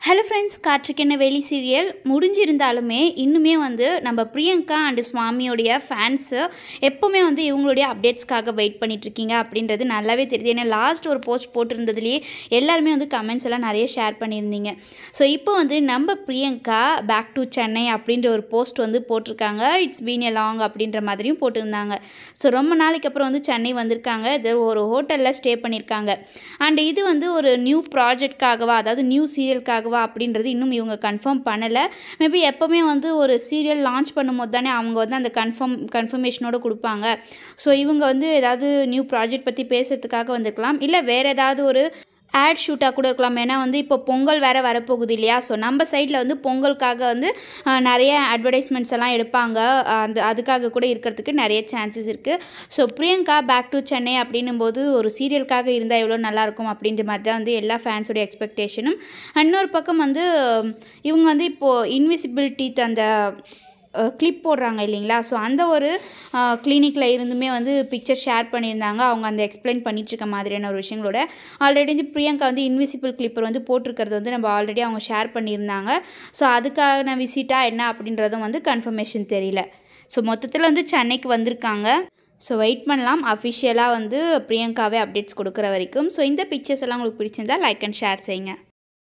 Hello friends, Kaatrukkenna வேலி serial முடிஞ்சிருந்தாலுமே இன்னுமே வந்து நம்ம பிரியங்கா அண்டு சுவாமியோடைய ஃபேன்ஸு எப்போவுமே வந்து இவங்களுடைய அப்டேட்ஸ்க்காக வெயிட் பண்ணிகிட்ருக்கீங்க அப்படின்றது நல்லாவே தெரியுது. ஏன்னா லாஸ்ட் ஒரு போஸ்ட் போட்டிருந்ததுலேயே எல்லாருமே வந்து கமெண்ட்ஸ் எல்லாம் நிறைய ஷேர் பண்ணியிருந்தீங்க. ஸோ இப்போ வந்து நம்ம பிரியங்கா பேக் டு சென்னை அப்படின்ற ஒரு போஸ்ட் வந்து போட்டிருக்காங்க. இட்ஸ் பீன் எ லாங் அப்படின்ற மாதிரியும் போட்டிருந்தாங்க. ஸோ ரொம்ப நாளைக்கு அப்புறம் வந்து சென்னை வந்திருக்காங்க. இது ஒரு ஹோட்டலில் ஸ்டே பண்ணியிருக்காங்க. அண்ட் இது வந்து ஒரு நியூ ப்ராஜெக்ட்காகவா, அதாவது நியூ சீரியலுக்காகவா அப்படின்றது இன்னும் இவங்க கன்ஃபார்ம் பண்ணலை. மேபி எப்போவுமே வந்து ஒரு சீரியல் லான்ச் பண்ணும்போது தானே அவங்க வந்து அந்த கன்ஃபர்மேஷனோடு கொடுப்பாங்க. ஸோ இவங்க வந்து ஏதாவது நியூ ப்ராஜெக்ட் பற்றி பேசுகிறதுக்காக வந்திருக்கலாம், இல்லை வேறு ஏதாவது ஒரு ஆட் ஷூட்டாக கூட இருக்கலாம். ஏன்னா வந்து இப்போ பொங்கல் வேறு வரப்போகுது இல்லையா? ஸோ நம்ம சைடில் வந்து பொங்கலுக்காக வந்து நிறைய அட்வர்டைஸ்மெண்ட்ஸ் எல்லாம் எடுப்பாங்க. அதுக்காக கூட இருக்கிறதுக்கு நிறைய சான்சஸ் இருக்குது. So Priyanka back to Chennai அப்படின்னும் போது ஒரு சீரியலுக்காக இருந்தால் எவ்வளோ நல்லாயிருக்கும் அப்படின்ற மாதிரி தான் வந்து எல்லா ஃபேன்ஸோடைய எக்ஸ்பெக்டேஷனும். இன்னொரு பக்கம் வந்து இவங்க வந்து இப்போது இன்விசிபிலிட்டி அந்த கிளிப் போடுறாங்க இல்லைங்களா? ஸோ அந்த ஒரு கிளினிக்கில் இருந்துமே வந்து பிக்சர் ஷேர் பண்ணியிருந்தாங்க. அவங்க அந்த எக்ஸ்பிளைன் பண்ணிகிட்ருக்க மாதிரியான ஒரு விஷயங்களோட ஆல்ரெடி வந்து பிரியங்கா வந்து இன்விசிபிள் கிளிப்பர் வந்து போட்டிருக்கிறது வந்து நம்ம ஆல்ரெடி அவங்க ஷேர் பண்ணியிருந்தாங்க. ஸோ அதுக்கான விசிட்டாக என்ன அப்படின்றதும் வந்து கன்ஃபர்மேஷன் தெரியல. ஸோ மொத்தத்தில் வந்து சென்னைக்கு வந்திருக்காங்க. ஸோ வெயிட் பண்ணலாம் அஃபிஷியலாக வந்து பிரியங்காவே அப்டேட்ஸ் கொடுக்குற வரைக்கும். ஸோ இந்த பிக்சர்ஸ் எல்லாம் உங்களுக்கு பிடிச்சிருந்தா லைக் அண்ட் ஷேர் செய்யுங்க.